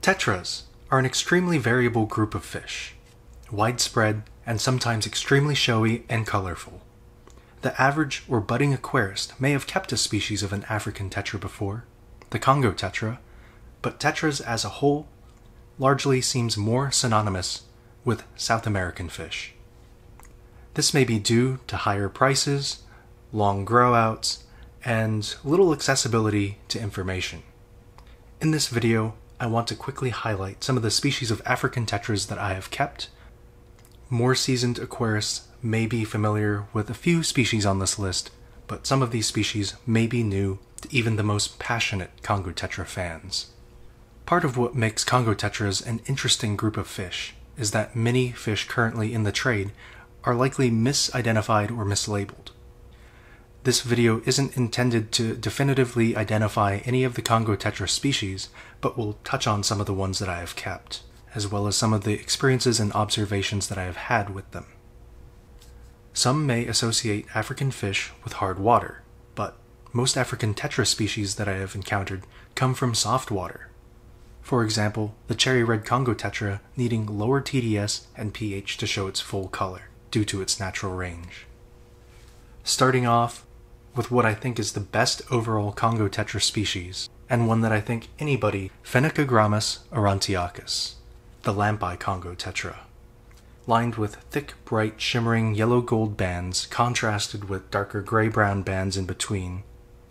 Tetras are an extremely variable group of fish, widespread and sometimes extremely showy and colorful. The average or budding aquarist may have kept a species of an African tetra before, the Congo Tetra, but tetras as a whole largely seems more synonymous with South American fish. This may be due to higher prices, long grow-outs, and little accessibility to information. In this video, I want to quickly highlight some of the species of African tetras that I have kept. More seasoned aquarists may be familiar with a few species on this list, but some of these species may be new to even the most passionate Congo Tetra fans. Part of what makes Congo Tetras an interesting group of fish is that many fish currently in the trade are likely misidentified or mislabeled. This video isn't intended to definitively identify any of the Congo Tetra species, but will touch on some of the ones that I have kept, as well as some of the experiences and observations that I have had with them. Some may associate African fish with hard water, but most African Tetra species that I have encountered come from soft water. For example, the cherry red Congo Tetra needing lower TDS and pH to show its full color, due to its natural range. Starting off with what I think is the best overall Congo Tetra species, and one that I think anybody, Phenacogrammus aurantiacus, the lampi Congo Tetra. Lined with thick, bright, shimmering yellow-gold bands contrasted with darker gray-brown bands in between,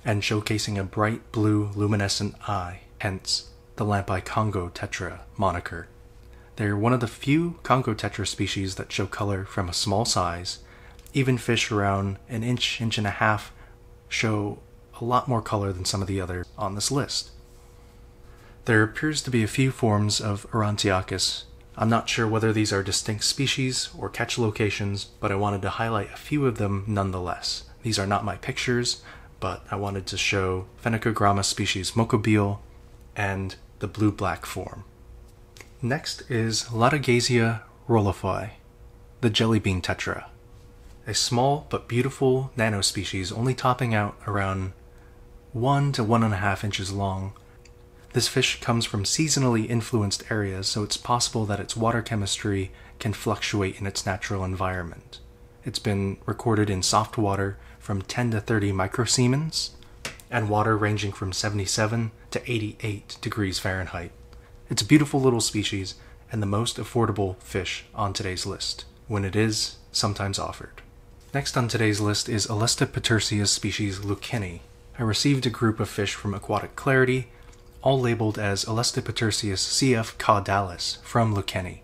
and showcasing a bright blue luminescent eye, hence the lampi Congo Tetra moniker. They are one of the few Congo Tetra species that show color from a small size. Even fish around an inch and a half show a lot more color than some of the others on this list. There appears to be a few forms of aurantiacus. I'm not sure whether these are distinct species or catch locations, but I wanted to highlight a few of them nonetheless. These are not my pictures, but I wanted to show Phenacogrammus species mocobile and the blue-black form. Next is Latagazia rollifi, the jellybean tetra, a small but beautiful nanospecies only topping out around 1 to 1.5 inches long. This fish comes from seasonally influenced areas, so it's possible that its water chemistry can fluctuate in its natural environment. It's been recorded in soft water from 10 to 30 microsiemens, and water ranging from 77 to 88 degrees Fahrenheit. It's a beautiful little species, and the most affordable fish on today's list, when it is sometimes offered. Next on today's list is Elastopatercius species Lucchini. I received a group of fish from Aquatic Clarity, all labeled as Elastopatercius cf. Caudalis from Lucchini.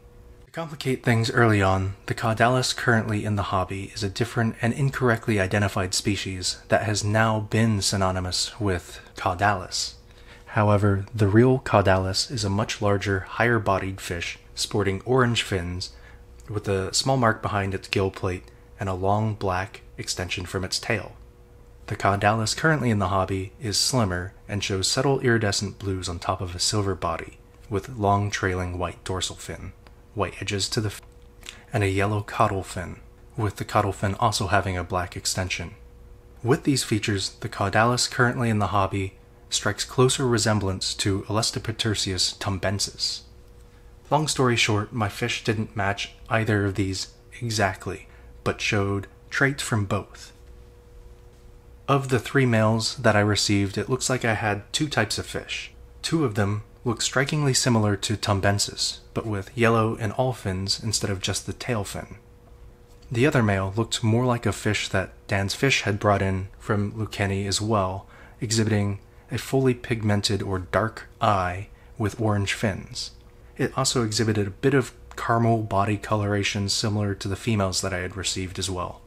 To complicate things early on, the Caudalis currently in the hobby is a different and incorrectly identified species that has now been synonymous with Caudalis. However, the real Caudalis is a much larger, higher-bodied fish sporting orange fins with a small mark behind its gill plate and a long black extension from its tail. The Caudalis currently in the hobby is slimmer and shows subtle iridescent blues on top of a silver body, with long trailing white dorsal fin, white edges to the fin, and a yellow caudal fin, with the caudal fin also having a black extension. With these features, the Caudalis currently in the hobby strikes closer resemblance to Elastopatercius tumbensis. Long story short, my fish didn't match either of these exactly, but showed traits from both. Of the 3 males that I received, it looks like I had 2 types of fish. 2 of them look strikingly similar to tumbensis, but with yellow and all fins instead of just the tail fin. The other male looked more like a fish that Dan's Fish had brought in from Lucchini as well, exhibiting a fully pigmented or dark eye with orange fins. It also exhibited a bit of caramel body coloration similar to the females that I had received as well.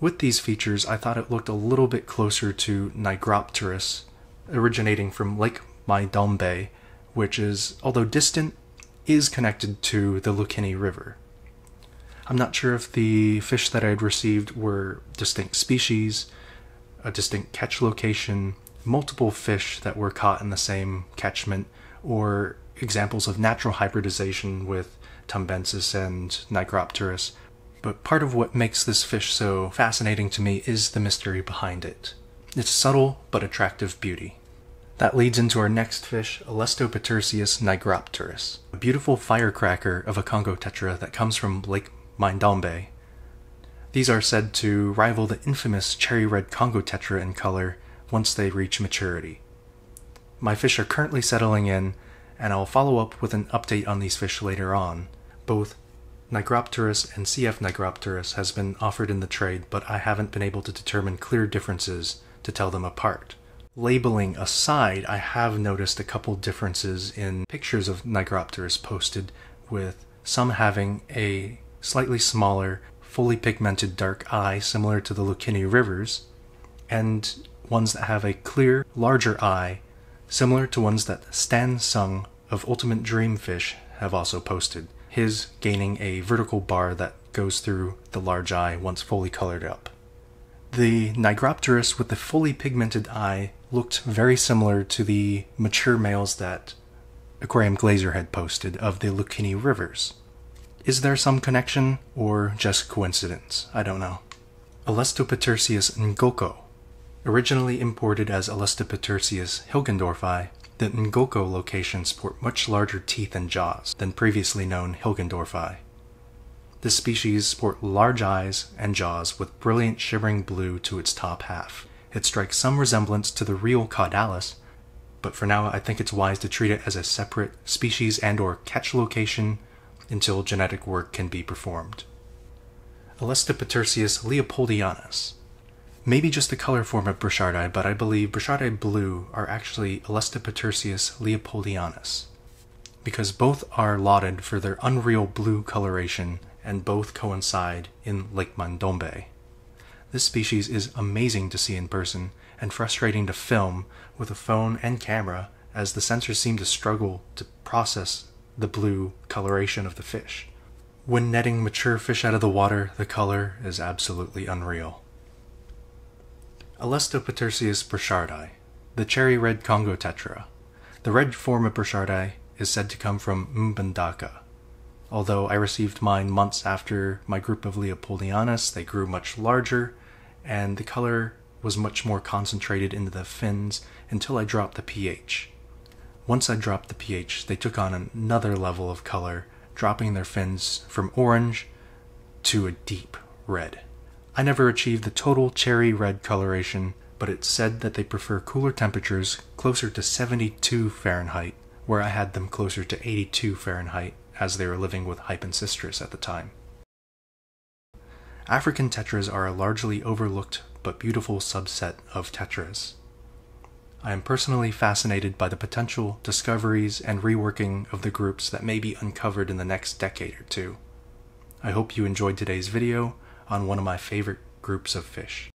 With these features, I thought it looked a little bit closer to Nigropterus, originating from Lake Mai-Dombe, which is, although distant, is connected to the Lucchini River. I'm not sure if the fish that I had received were distinct species, a distinct catch location, multiple fish that were caught in the same catchment, or examples of natural hybridization with Tumbensis and Nigropterus, but part of what makes this fish so fascinating to me is the mystery behind it. Its subtle but attractive beauty. That leads into our next fish, Elastopatersius nigropterus, a beautiful firecracker of a Congo Tetra that comes from Lake Maindombe. These are said to rival the infamous cherry red Congo Tetra in color once they reach maturity. My fish are currently settling in, and I'll follow up with an update on these fish later on. Both Nigropterus and CF Nigropterus has been offered in the trade, but I haven't been able to determine clear differences to tell them apart. Labeling aside, I have noticed a couple differences in pictures of Nigropterus posted, with some having a slightly smaller, fully pigmented dark eye similar to the Lucchini rivers, and ones that have a clear, larger eye similar to ones that Stan Sung of Ultimate Dreamfish have also posted, his gaining a vertical bar that goes through the large eye once fully colored up. The Nigropterus with the fully pigmented eye looked very similar to the mature males that Aquarium Glazer had posted of the Lucchini rivers. Is there some connection, or just coincidence? I don't know. Elastopatersius ngoko. Originally imported as Elastopatersius hilgendorfi, the ngoko locations sport much larger teeth and jaws than previously known hilgendorfi. This species sport large eyes and jaws with brilliant shimmering blue to its top half. It strikes some resemblance to the real Caudalis, but for now I think it's wise to treat it as a separate species and/or catch location until genetic work can be performed. Elastopatersius leopoldianus. Maybe just the color form of Burchardi, but I believe Burchardi blue are actually Elastopatersius leopoldianus, because both are lauded for their unreal blue coloration and both coincide in Lake Maindombe. This species is amazing to see in person and frustrating to film with a phone and camera, as the sensors seem to struggle to process the blue coloration of the fish. When netting mature fish out of the water, the color is absolutely unreal. Elastopatersius burchardi, the cherry red Congo Tetra. The red form of Burchardi is said to come from Mbandaka. Although I received mine months after my group of Leopoldianus, they grew much larger, and the color was much more concentrated into the fins until I dropped the pH. Once I dropped the pH, they took on another level of color, dropping their fins from orange to a deep red. I never achieved the total cherry red coloration, but it's said that they prefer cooler temperatures closer to 72 Fahrenheit, where I had them closer to 82 Fahrenheit, as they were living with Hypancistris at the time. African tetras are a largely overlooked but beautiful subset of tetras. I am personally fascinated by the potential discoveries and reworking of the groups that may be uncovered in the next decade or two. I hope you enjoyed today's video on one of my favorite groups of fish.